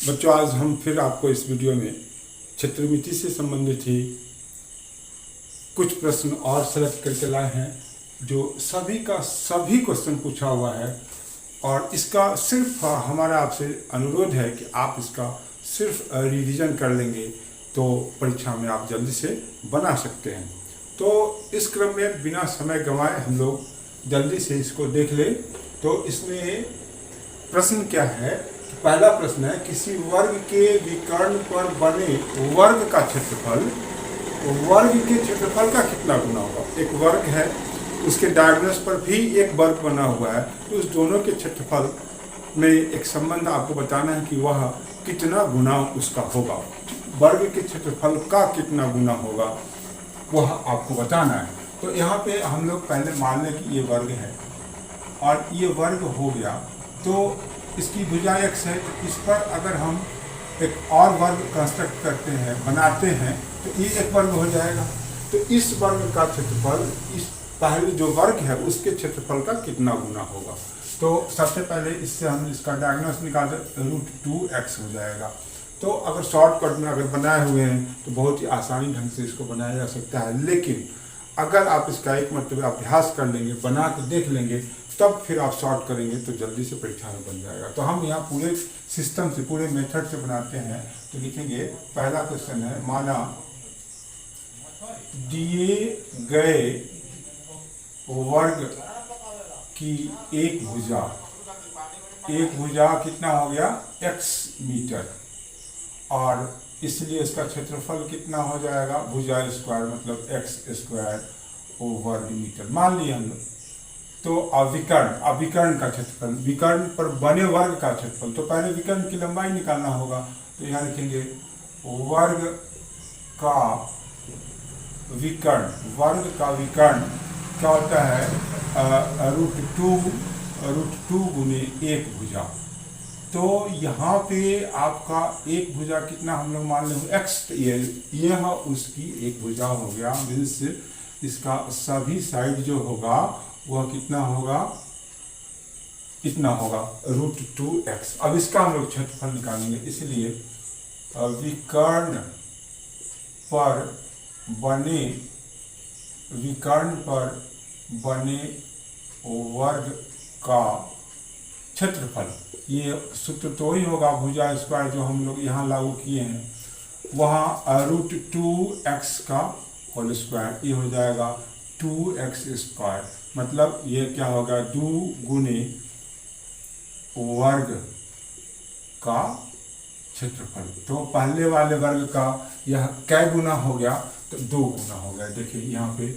बच्चों, आज हम फिर आपको इस वीडियो में क्षेत्रमिति से संबंधित ही कुछ प्रश्न और सेलेक्ट करके लाए हैं जो सभी का सभी क्वेश्चन पूछा हुआ है। और इसका सिर्फ हमारा आपसे अनुरोध है कि आप इसका सिर्फ रिवीजन कर लेंगे तो परीक्षा में आप जल्दी से बना सकते हैं। तो इस क्रम में बिना समय गंवाए हम लोग जल्दी से इसको देख ले। तो इसमें प्रश्न क्या है? पहला प्रश्न है, किसी वर्ग के विकर्ण पर बने वर्ग का क्षेत्रफल वर्ग के क्षेत्रफल का कितना गुना होगा। एक वर्ग है, उसके डायगोनल्स पर भी एक वर्ग बना हुआ है, तो उस दोनों के क्षेत्रफल में एक संबंध आपको बताना है कि वह कितना गुना उसका होगा। वर्ग के क्षेत्रफल का कितना गुना होगा वह आपको बताना है। तो यहाँ पे हम लोग पहले मान लें कि ये वर्ग है और ये वर्ग हो गया, तो इसकी भुजा x है। तो इस पर अगर हम एक और वर्ग कंस्ट्रक्ट करते हैं, बनाते हैं, तो ये एक वर्ग हो जाएगा। तो इस वर्ग का क्षेत्रफल इस पहले जो वर्ग है उसके क्षेत्रफल का कितना गुना होगा। तो सबसे पहले इससे हम इसका डायगोनल्स निकाल दें, √2x हो जाएगा। तो अगर शॉर्टकट में अगर बनाए हुए हैं तो बहुत ही आसानी ढंग से इसको बनाया जा सकता है, लेकिन अगर आप इसका एक मतलब अभ्यास कर लेंगे, बना के देख लेंगे, तब फिर आप सॉल्व करेंगे तो जल्दी से परीक्षा में बन जाएगा। तो हम यहाँ पूरे सिस्टम से, पूरे मेथड से बनाते हैं। तो लिखेंगे, पहला क्वेश्चन है, माना दिए गए वर्ग की एक भुजा कितना हो गया, x मीटर, और इसलिए इसका क्षेत्रफल कितना हो जाएगा, भुजा स्क्वायर मतलब x² मीटर मान लिया हम लोग। तो अविकर्ण का क्षेत्रफल, विकर्ण पर बने वर्ग का क्षेत्रफल, तो पहले विकर्ण की लंबाई निकालना होगा। तो यहाँ लिखेंगे वर्ग का विकर्ण क्या होता है, √2 गुने एक भुजा। तो यहाँ पे आपका एक भुजा कितना हम लोग मान लेंगे x, यह उसकी एक भुजा हो गया, मीन्स इसका सभी साइड जो होगा वह कितना होगा, इतना होगा √2x। अब इसका हम लोग क्षेत्रफल निकालेंगे, इसलिए विकर्ण पर बने वर्ग का क्षेत्रफल, ये सूत्र तो ही होगा भुजा स्क्वायर जो हम लोग यहाँ लागू किए हैं, वहाँ √2x का होल स्क्वायर, ये हो जाएगा 2x²। मतलब ये क्या होगा, 2 गुने वर्ग का क्षेत्रफल। तो पहले वाले वर्ग का यह कै गुना हो गया, तो 2 गुना हो गया। देखिए यहाँ पे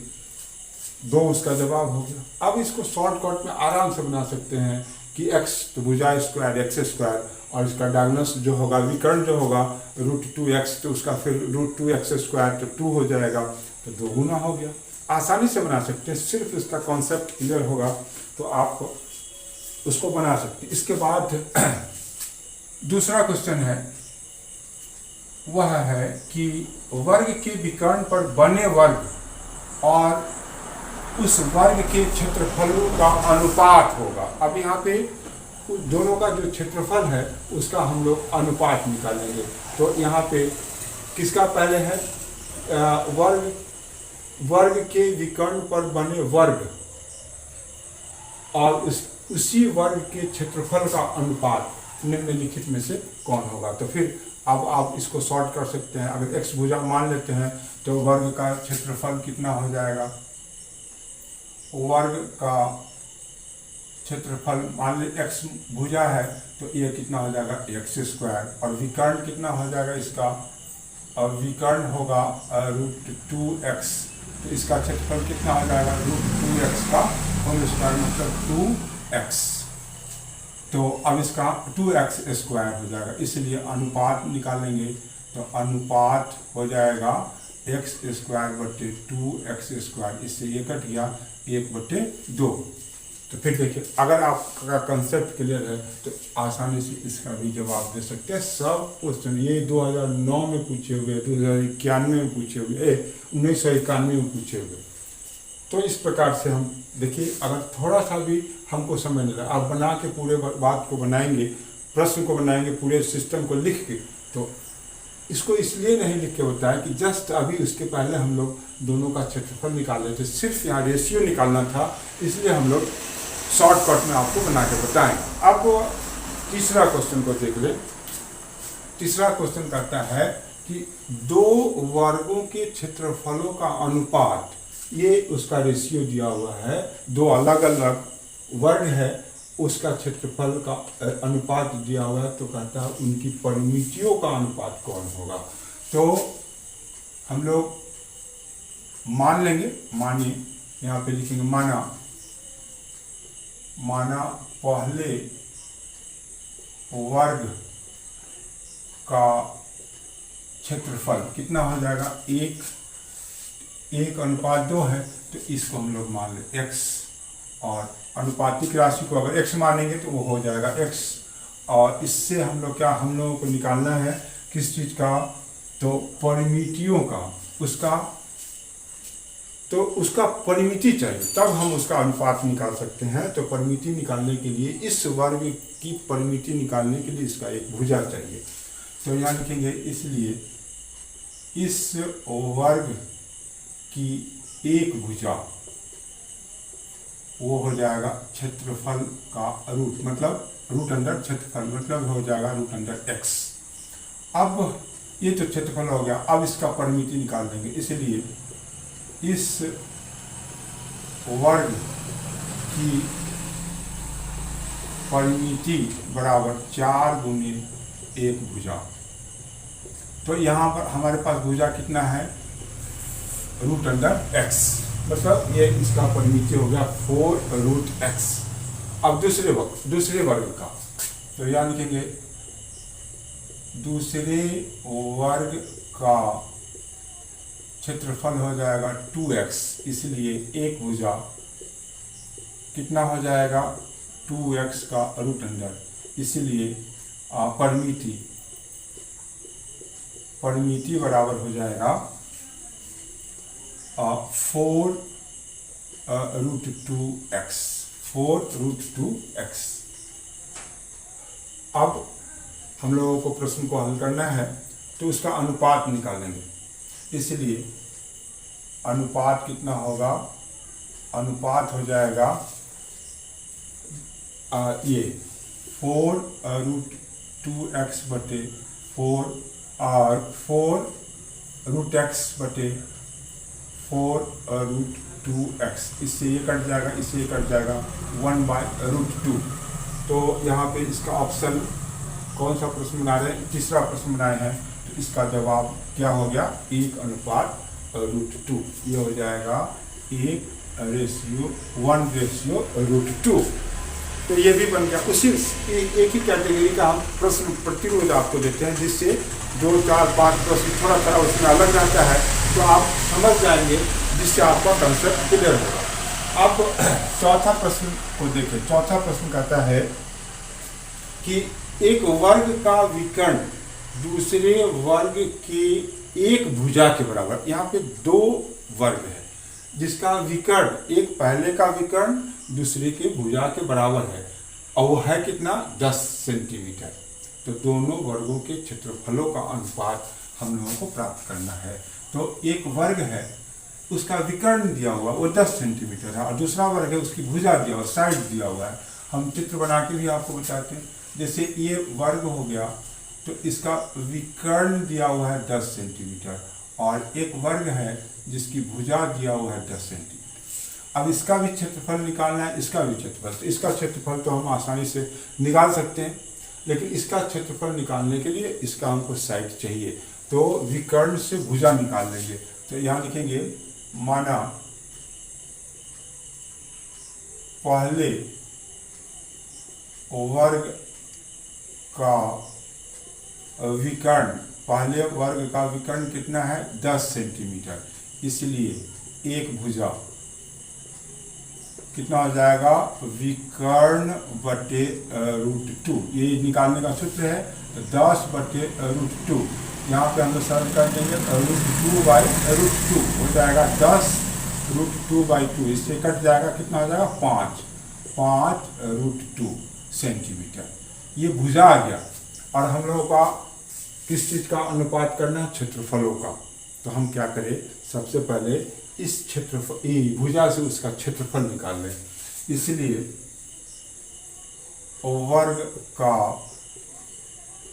2 उसका जवाब हो गया। अब इसको शॉर्टकट में आराम से बना सकते हैं कि x तो भुजा स्क्वायर x², और इसका डायगोनल्स जो होगा, विकर्ण जो होगा √2x, तो उसका फिर √2x², तो 2 हो जाएगा, तो 2 गुना हो गया। आसानी से बना सकते हैं, सिर्फ इसका कॉन्सेप्ट क्लियर होगा तो आप उसको बना सकते हैं। इसके बाद दूसरा क्वेश्चन है, वह है कि वर्ग के विकर्ण पर बने वर्ग और उस वर्ग के क्षेत्रफलों का अनुपात होगा। अब यहाँ पे दोनों का जो क्षेत्रफल है उसका हम लोग अनुपात निकालेंगे। तो यहाँ पे किसका पहले है, वर्ग के विकर्ण पर बने वर्ग और उसी वर्ग के क्षेत्रफल का अनुपात निम्नलिखित में से कौन होगा। तो फिर अब आप इसको सॉर्ट कर सकते हैं। अगर x भुजा मान लेते हैं तो वर्ग का क्षेत्रफल कितना हो जाएगा, वर्ग का क्षेत्रफल मान ले x भुजा है, तो ये कितना हो जाएगा x², और विकर्ण कितना हो जाएगा इसका, और विकर्ण होगा √2x, तो इसका क्षेत्रफल कितना हो जाएगा, √2x का होल स्क्वायर मतलब 2x। तो अब इसका 2x² हो जाएगा, इसलिए अनुपात निकालेंगे। तो अनुपात हो जाएगा x² / 2x², इससे ये कट गया 1/2। तो फिर देखिए, अगर आपका कंसेप्ट क्लियर है तो आसानी से इसका भी जवाब दे सकते हैं। सब क्वेश्चन ये 2009 में पूछे हुए, 2091 में पूछे हुए, 1991 में पूछे हुए। तो इस प्रकार से हम देखिए, अगर थोड़ा सा भी हमको समझ नहीं रहा, आप बना के पूरे बात को बनाएंगे, प्रश्न को बनाएंगे पूरे सिस्टम को लिख के, तो इसको इसलिए नहीं लिख के होता है कि जस्ट अभी उसके पहले हम लोग दोनों का क्षेत्रफल निकाल रहे थे, सिर्फ यहाँ रेशियो निकालना था, इसलिए हम लोग शॉर्टकट में आपको बना के बताएं। अब तीसरा क्वेश्चन को देख ले। तीसरा क्वेश्चन कहता है कि दो वर्गों के क्षेत्रफलों का अनुपात, ये उसका रेशियो दिया हुआ है, दो अलग अलग वर्ग है, उसका क्षेत्रफल का अनुपात दिया हुआ है, तो कहता है उनकी परिमितियों का अनुपात कौन होगा। तो हम लोग मान लेंगे, मानिए यहाँ पे लिखेंगे माना पहले वर्ग का क्षेत्रफल कितना हो जाएगा, 1:2 है, तो इसको हम लोग मान ले x, और अनुपातिक राशि को अगर x मानेंगे तो वो हो जाएगा x, और इससे हम लोग क्या, हम लोगों को निकालना है किस चीज़ का, तो परिमितियों का, उसका परिमिति चाहिए, तब हम उसका अनुपात निकाल सकते हैं। तो परिमिति निकालने के लिए, इस वर्ग की परिमिति निकालने के लिए इसका एक भुजा चाहिए। तो यहाँ लिखेंगे, इसलिए इस वर्ग की एक भुजा वो हो जाएगा क्षेत्रफल का रूट, मतलब रूट अंडर क्षेत्रफल, मतलब हो जाएगा रूट अंडर x। अब ये तो क्षेत्रफल हो गया, अब इसका परिमिति निकाल देंगे, इसलिए इस वर्ग की परिमिति बराबर 4 गुने 1 भुजा। तो यहाँ पर हमारे पास भुजा कितना है, रूट अंडर x, मतलब ये इसका परिमिति हो गया 4√x। अब दूसरे वर्ग का, तो यहाँ लिखेंगे दूसरे वर्ग का क्षेत्रफल हो जाएगा 2x, इसलिए एक भुजा कितना हो जाएगा, 2x का रूट अंडर, इसलिए परिमिति बराबर हो जाएगा 4√2x। अब हम लोगों को प्रश्न को हल करना है, तो उसका अनुपात निकालेंगे, इसलिए अनुपात कितना होगा, अनुपात हो जाएगा ये 4√2x बटे 4 और 4√x बटे 4√2x, इससे ये कट जाएगा, इससे ये कट जाएगा 1/√2। तो यहाँ पे इसका ऑप्शन कौन सा प्रश्न बना रहे हैं, तीसरा प्रश्न बनाए हैं, तो इसका जवाब क्या हो गया, 1/√2। ये हो जाएगा 1:1/√2। तो ये भी बन गया। उसी एक ही कैटेगरी का हम प्रश्न प्रतिरोध आपको देते हैं, जिससे 2, 4, 5 प्रश्न थोड़ा सा उसमें अलग रहता है, तो आप समझ जाएंगे, जिससे आपका कंसेप्ट क्लियर होगा। अब चौथा प्रश्न को देखें। चौथा प्रश्न कहता है कि एक वर्ग का विकर्ण दूसरे वर्ग के एक भुजा के बराबर, यहाँ पे 2 वर्ग है जिसका विकर्ण, एक पहले का विकर्ण दूसरे के भुजा के बराबर है, और वो है कितना, 10 सेंटीमीटर। तो दोनों वर्गों के क्षेत्रफलों का अनुपात हम लोगों को प्राप्त करना है। तो एक वर्ग है, उसका विकर्ण दिया हुआ वो 10 सेंटीमीटर है, और दूसरा वर्ग है उसकी भुजा दिया हुआ, साइड दिया हुआ है। हम चित्र बना के भी आपको बताते हैं। जैसे ये वर्ग हो गया, तो इसका विकर्ण दिया हुआ है 10 सेंटीमीटर, और एक वर्ग है जिसकी भुजा दिया हुआ है 10 सेंटीमीटर। अब इसका भी क्षेत्रफल निकालना है, इसका भी क्षेत्रफल। तो इसका क्षेत्रफल तो हम आसानी से निकाल सकते हैं, लेकिन इसका क्षेत्रफल निकालने के लिए इसका हमको साइड चाहिए, तो विकर्ण से भुजा निकाल लेंगे। तो यहाँ लिखेंगे, माना पहले वर्ग का विकर्ण, पहले वर्ग का विकर्ण कितना है, 10 सेंटीमीटर, इसलिए एक भुजा कितना हो जाएगा, विकर्ण बटे √2। ये निकालने का सूत्र है, तो 10 बटे √2। यहाँ पे हम लोग सरल कर देंगे, √2/√2 हो जाएगा 10 √2/2, इससे कट जाएगा, कितना हो जाएगा, 5 √2 सेंटीमीटर। ये भुजा आ गया, और हम लोगों का किस चीज़ का अनुपात करना है, क्षेत्रफलों का। तो हम क्या करें, सबसे पहले इस क्षेत्रफल भुजा से उसका क्षेत्रफल निकाल लें। इसलिए वर्ग का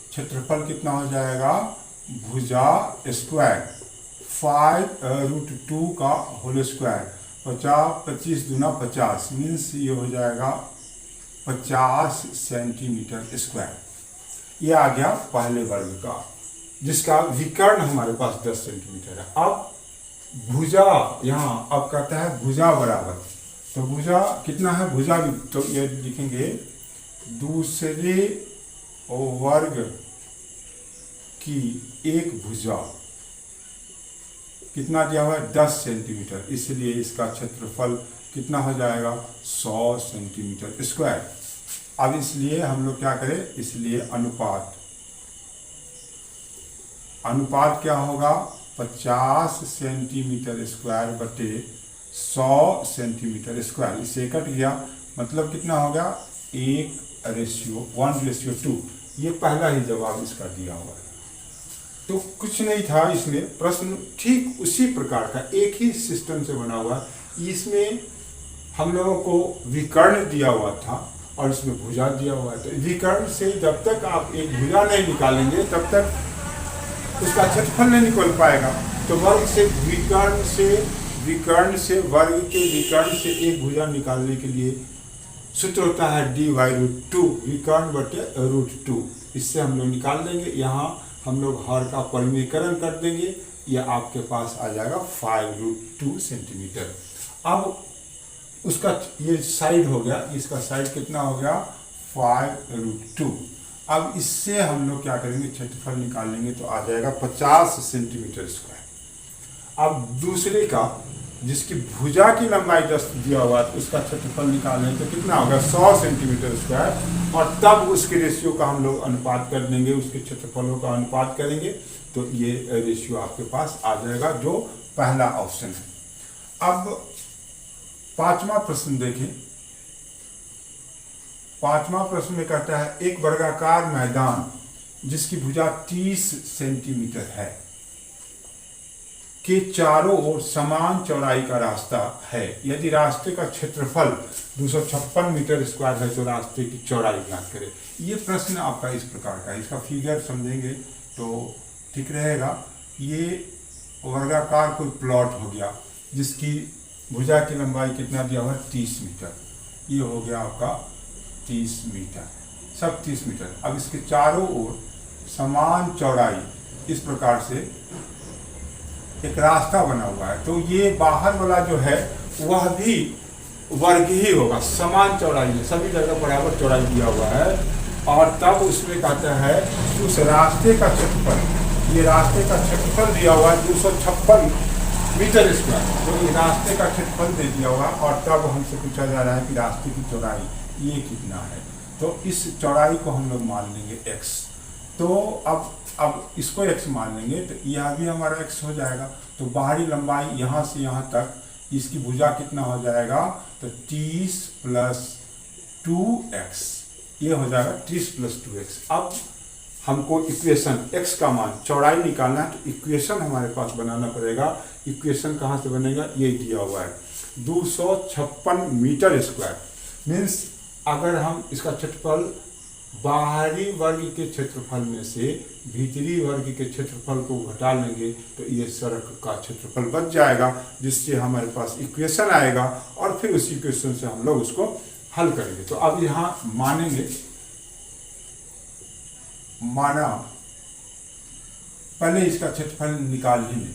क्षेत्रफल कितना हो जाएगा, भुजा स्क्वायर 5√2 का होल स्क्वायर, 25 दूना 50 मीन्स ये हो जाएगा 50 सेंटीमीटर स्क्वायर। ये आ गया पहले वर्ग का, जिसका विकर्ण हमारे पास 10 सेंटीमीटर है। अब भुजा यहाँ अब कहता है भुजा बराबर, तो भुजा कितना है, भुजा भी तो ये लिखेंगे दूसरे वर्ग की एक भुजा कितना दिया हुआ है, 10 सेंटीमीटर, इसलिए इसका क्षेत्रफल कितना हो जाएगा, 100 सेंटीमीटर स्क्वायर। अब इसलिए हम लोग क्या करें, इसलिए अनुपात क्या होगा, 50 सेंटीमीटर स्क्वायर बटे 100 सेंटीमीटर स्क्वायर। इससे कट गया, मतलब कितना हो गया, 1:2। ये पहला ही जवाब इसका दिया हुआ है। तो कुछ नहीं था इसमें, प्रश्न ठीक उसी प्रकार का एक ही सिस्टम से बना हुआ। इसमें हम लोगों को विकर्ण दिया हुआ था और इसमें भुजा दिया हुआ है। तो विकर्ण से जब तक आप एक भुजा नहीं निकालेंगे तब तक उसका क्षेत्रफल नहीं निकल पाएगा। तो वर्ग से विकर्ण से वर्ग के विकर्ण से एक भुजा निकालने के लिए सूत्र होता है d/√2, विकर्ण बटे √2। इससे हम लोग निकाल देंगे, यहाँ हम लोग हर का परिमीकरण कर देंगे, यह आपके पास आ जाएगा 5√2 सेंटीमीटर। अब उसका ये साइड हो गया, इसका साइड कितना हो गया, 5√2। अब इससे हम लोग क्या करेंगे, क्षेत्रफल निकालेंगे तो आ जाएगा 50 सेंटीमीटर स्क्वायर। अब दूसरे का जिसकी भुजा की लंबाई 10 दिया हुआ है, तो उसका क्षेत्रफल निकालें तो कितना होगा, 100 सेंटीमीटर स्क्वायर। और तब उसके रेशियो का हम लोग अनुपात कर देंगे, उसके क्षेत्रफलों का अनुपात करेंगे तो ये रेशियो आपके पास आ जाएगा, जो पहला ऑप्शन है। अब पांचवा प्रश्न देखें। पांचवा प्रश्न में कहता है एक वर्गाकार मैदान जिसकी भुजा 30 सेंटीमीटर है के चारों ओर समान चौड़ाई का रास्ता है। यदि रास्ते का क्षेत्रफल 256 मीटर स्क्वायर है तो रास्ते की चौड़ाई ज्ञात करें। ये प्रश्न आपका इस प्रकार का है, इसका फिगर समझेंगे तो ठीक रहेगा। ये वर्गाकार कोई प्लॉट हो गया जिसकी भुजा की लंबाई कितना दिया हुआ है, 30 मीटर। ये हो गया आपका 30 मीटर, सब 30 मीटर। अब इसके चारों ओर समान चौड़ाई इस प्रकार से एक रास्ता बना हुआ है, तो ये बाहर वाला जो है वह भी वर्ग ही होगा, समान चौड़ाई में सभी जगह बराबर चौड़ाई दिया हुआ है। और तब उसमें कहता है उस रास्ते का क्षेत्रफल, ये रास्ते का क्षेत्रफल दिया हुआ है 256 मीटर स्क्वायर, तो ये रास्ते का क्षेत्रफल दे दिया हुआ। और तब हमसे पूछा जा रहा है कि रास्ते की चौड़ाई ये कितना है, तो इस चौड़ाई को हम लोग मान लेंगे x। तो अब इसको x मान लेंगे तो यह भी हमारा x हो जाएगा। तो बाहरी लंबाई यहाँ से यहाँ तक इसकी भुजा कितना हो जाएगा, तो 30 + 2x, ये हो जाएगा 30 + 2x। अब हमको इक्वेशन x का मान चौड़ाई निकालना है, तो इक्वेशन हमारे पास बनाना पड़ेगा। इक्वेशन कहाँ से बनेगा, ये दिया हुआ है 256 मीटर स्क्वायर। मीन्स अगर हम इसका क्षेत्रफल बाहरी वर्ग के क्षेत्रफल में से भीतरी वर्ग के क्षेत्रफल को घटा लेंगे तो ये सड़क का क्षेत्रफल बच जाएगा, जिससे हमारे पास इक्वेशन आएगा और फिर उस इक्वेशन से हम लोग उसको हल करेंगे। तो अब यहाँ मानेंगे, माना पहले इसका क्षेत्रफल निकाल ही लें।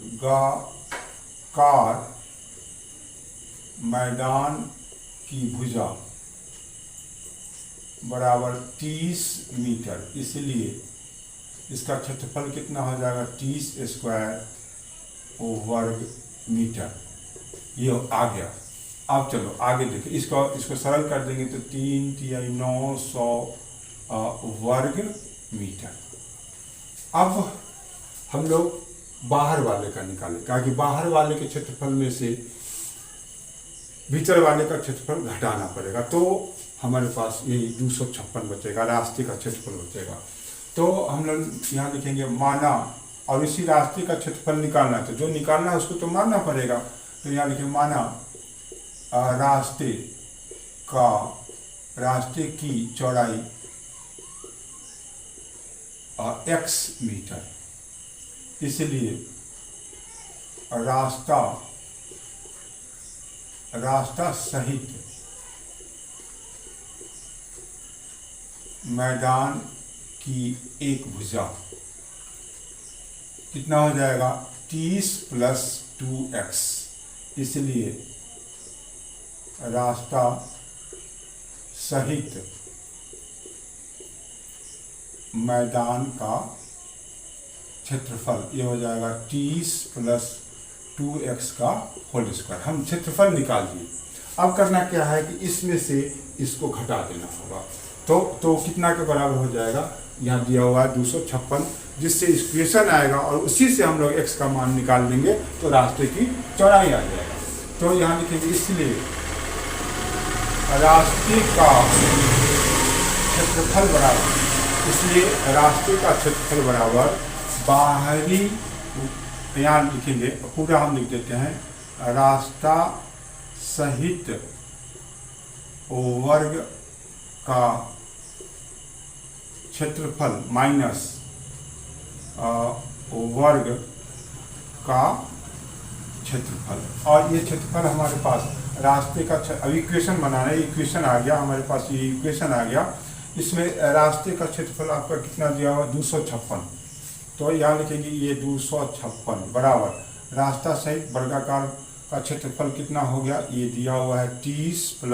वर्गाकार मैदान की भुजा बराबर 30 मीटर, इसलिए इसका क्षेत्रफल कितना हो जाएगा, 30 स्क्वायर वर्ग मीटर। ये आ गया। अब चलो आगे देखिए, इसको सरल कर देंगे तो 3 × 900 वर्ग मीटर। अब हम लोग बाहर वाले का निकालें, क्योंकि बाहर वाले के क्षेत्रफल में से भीतर वाले का क्षेत्रफल घटाना पड़ेगा। तो हमारे पास यही 256 बचेगा, रास्ते का क्षेत्रफल बचेगा। तो हम लोग यहाँ लिखेंगे माना, और इसी रास्ते का क्षेत्रफल निकालना है, तो जो निकालना है उसको तो मानना पड़ेगा। तो यहाँ लिखेंगे माना रास्ते की चौड़ाई x मीटर, इसलिए रास्ता सहित मैदान की एक भुजा कितना हो जाएगा 30 + 2x, इसलिए रास्ता सहित मैदान का क्षेत्रफल ये हो जाएगा 30 + 2x का होल स्क्वायर। हम क्षेत्रफल निकाल दिए। अब करना क्या है कि इसमें से इसको घटा देना होगा। तो कितना के बराबर हो जाएगा, यहाँ दिया हुआ है 256, जिससे इक्वेशन आएगा और उसी से हम लोग x का मान निकाल देंगे तो रास्ते की चौड़ाई आ जाएगा। तो यहाँ लिखेंगे इसलिए रास्ते का क्षेत्रफल बराबर, इसलिए रास्ते का क्षेत्रफल बराबर बाहरी, यहाँ लिखेंगे पूरा हम लिख देते हैं, रास्ता सहित वर्ग का क्षेत्रफल माइनस वर्ग का क्षेत्रफल। और ये क्षेत्रफल हमारे पास रास्ते का, अब इक्वेशन बनाना है, इक्वेशन आ गया हमारे पास, ये इक्वेशन आ गया। इसमें रास्ते का क्षेत्रफल आपका कितना दिया हुआ 256, तो यहाँ लिखेंगे ये 256 बराबर रास्ता सहित वर्गाकार का क्षेत्रफल कितना हो गया, ये दिया हुआ है 30 +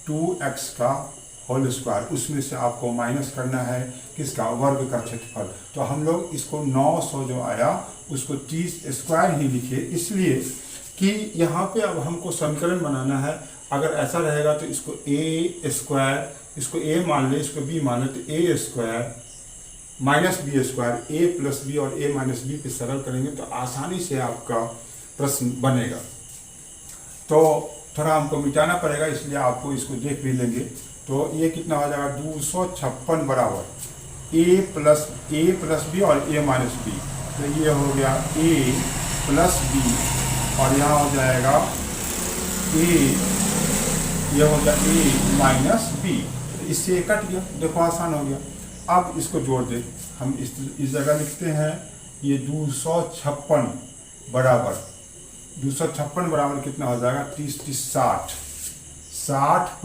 2x का होल स्क्वायर। उसमें से आपको माइनस करना है किसका, वर्ग का क्षेत्रफल। तो हम लोग इसको 900 जो आया उसको 30 स्क्वायर ही लिखे, इसलिए कि यहाँ पे अब हमको समीकरण बनाना है। अगर ऐसा रहेगा तो इसको a स्क्वायर, इसको a मान ले, इसको b मान ले, तो a square minus B square, a + b और a - b पे सरल करेंगे तो आसानी से आपका प्रश्न बनेगा। तो थोड़ा हमको मिटाना पड़ेगा, इसलिए आपको इसको देख भी लेंगे। तो ये कितना हो जाएगा 256 बराबर a + b और a - b, तो ये हो गया a + b और यहाँ हो जाएगा a, ये हो गया a - b, तो इससे कट गया, देखो आसान हो गया। अब इसको जोड़ दे, हम इस जगह लिखते हैं ये 256 बराबर कितना हो जाएगा 30 + 60, 60 +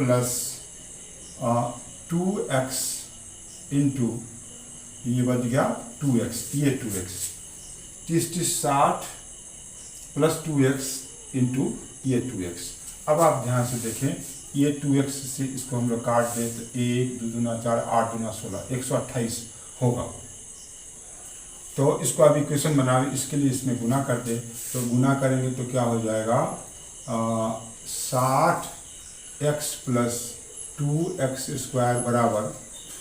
2x इंटू ये बच गया 2x, ये 2x, 30 + 60 + 2x इंटू ये 2x। अब आप ध्यान से देखें, ये 2x से इसको हम लोग काट दें तो 1 2 दूना 4 8 दूना 16, 128 होगा। तो इसको अब इक्वेशन बनावे, इसके लिए इसमें गुना कर दे, तो गुना करेंगे तो क्या हो जाएगा 60x + 2x² बराबर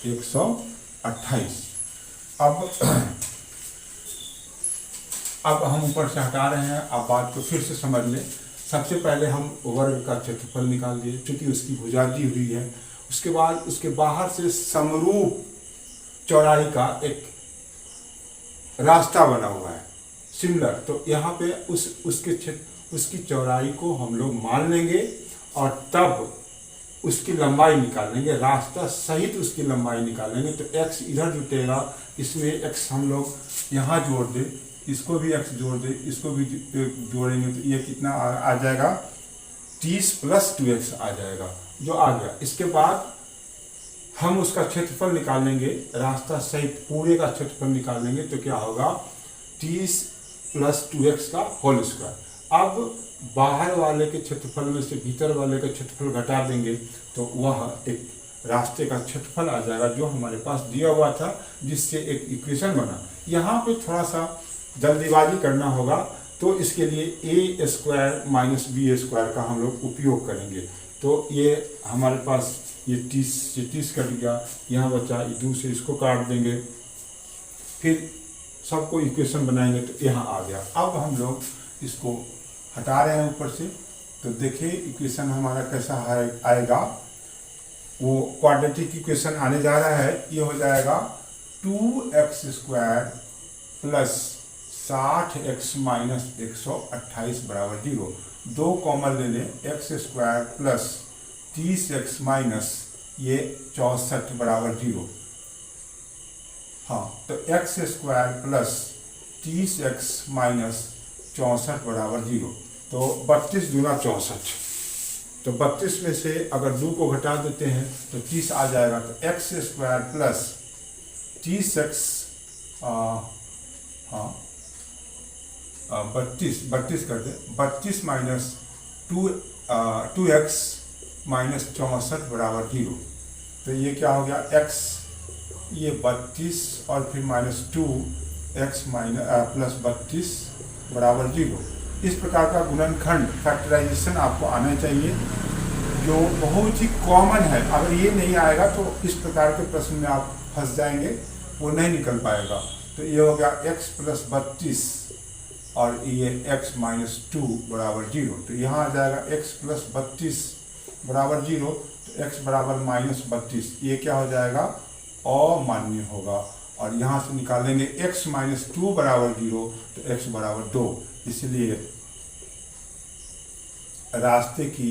128। अब हम ऊपर से हटा रहे हैं। अब बात को फिर से समझ लें। सबसे पहले हम वर्ग का क्षेत्रफल निकाल दिए, चूंकि उसकी भुजा दी हुई है। उसके बाद उसके बाहर से समरूप चौड़ाई का एक रास्ता बना हुआ है, सिमिलर। तो यहाँ पे उसकी चौड़ाई को हम लोग मान लेंगे और तब उसकी लंबाई निकाल लेंगे, रास्ता सहित उसकी लंबाई निकाल लेंगे। तो x इधर जुटेगा, इसमें x हम लोग यहाँ जोड़ दे, इसको भी x जोड़ दे, इसको भी जोड़ेंगे तो ये कितना आ जाएगा 30 + 2x आ जाएगा, जो आ गया। इसके बाद हम उसका क्षेत्रफल निकाल लेंगे, रास्ता सहित पूरे का क्षेत्रफल निकाल लेंगे तो क्या होगा 30 + 2x का होल स्क्वायर। अब बाहर वाले के क्षेत्रफल में से भीतर वाले का क्षेत्रफल घटा देंगे तो वह एक रास्ते का क्षेत्रफल आ जाएगा, जो हमारे पास दिया हुआ था, जिससे एक इक्वेशन बना। यहाँ पे थोड़ा सा जल्दीबाजी करना होगा, तो इसके लिए a² - b² का हम लोग उपयोग करेंगे। तो ये हमारे पास ये 30 कट गया, यहाँ बचा ये 2 से इसको काट देंगे, फिर सबको इक्वेशन बनाएंगे तो यहाँ आ गया। अब हम लोग इसको हटा रहे हैं ऊपर से, तो देखिए इक्वेशन हमारा कैसा आएगा। वो क्वाड्रेटिक इक्वेशन आने जा रहा है। ये हो जाएगा 2x² प्लस 60x माइनस 128 बराबर 0। 2 कॉमन ले लें, x² प्लस 30x माइनस ये 64 बराबर 0। हाँ, तो x² प्लस 30x माइनस 64 बराबर 0। तो 32 दूना 64। तो 32 में से अगर 2 को घटा देते हैं तो 30 आ जाएगा। तो x² प्लस 30x 32 कर दे, 32 माइनस 2x माइनस 64 बराबर 0। तो ये क्या हो गया, x ये 32 और फिर माइनस 2x माइनस प्लस 32 बराबर 0। इस प्रकार का गुणनखंड फैक्टराइजेशन आपको आना चाहिए, जो बहुत ही कॉमन है। अगर ये नहीं आएगा तो इस प्रकार के प्रश्न में आप फंस जाएंगे, वो नहीं निकल पाएगा। तो ये हो गया x प्लस 32 और ये x माइनस 2 बराबर 0। तो यहाँ आ जाएगा x प्लस 32 बराबर 0, तो x बराबर माइनस 32। ये क्या हो जाएगा, अमान्य होगा। और यहाँ से निकालेंगे x माइनस 2 बराबर 0, तो x बराबर 2। इसलिए रास्ते की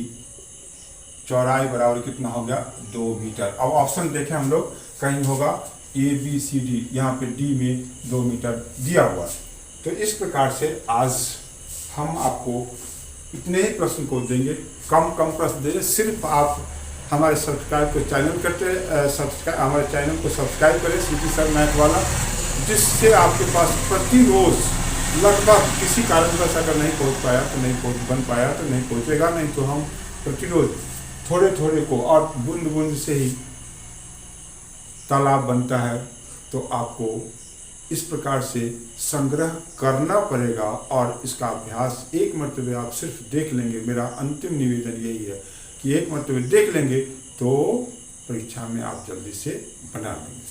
चौड़ाई बराबर कितना हो गया, 2 मीटर। अब ऑप्शन देखें हम लोग, कहीं होगा ABCD, यहाँ पे D में 2 मीटर दिया हुआ। तो इस प्रकार से आज हम आपको इतने ही प्रश्न को देंगे, कम प्रश्न देंगे। सिर्फ आप हमारे सब्सक्राइब को चैनल करते हमारे चैनल को सब्सक्राइब करें सीटी सर मैथ वाला, जिससे आपके पास प्रतिरोज लगभग किसी कारणवश अगर नहीं पहुंच पाया तो नहीं बन पाया तो नहीं पहुंचेगा, नहीं तो हम प्रतिरोज थोड़े थोड़े को, और बूंद बूंद से ही तालाब बनता है। तो आपको इस प्रकार से संग्रह करना पड़ेगा और इसका अभ्यास एक मरतबे आप सिर्फ देख लेंगे। मेरा अंतिम निवेदन यही है कि एक मरतबे देख लेंगे तो परीक्षा में आप जल्दी से बना लेंगे।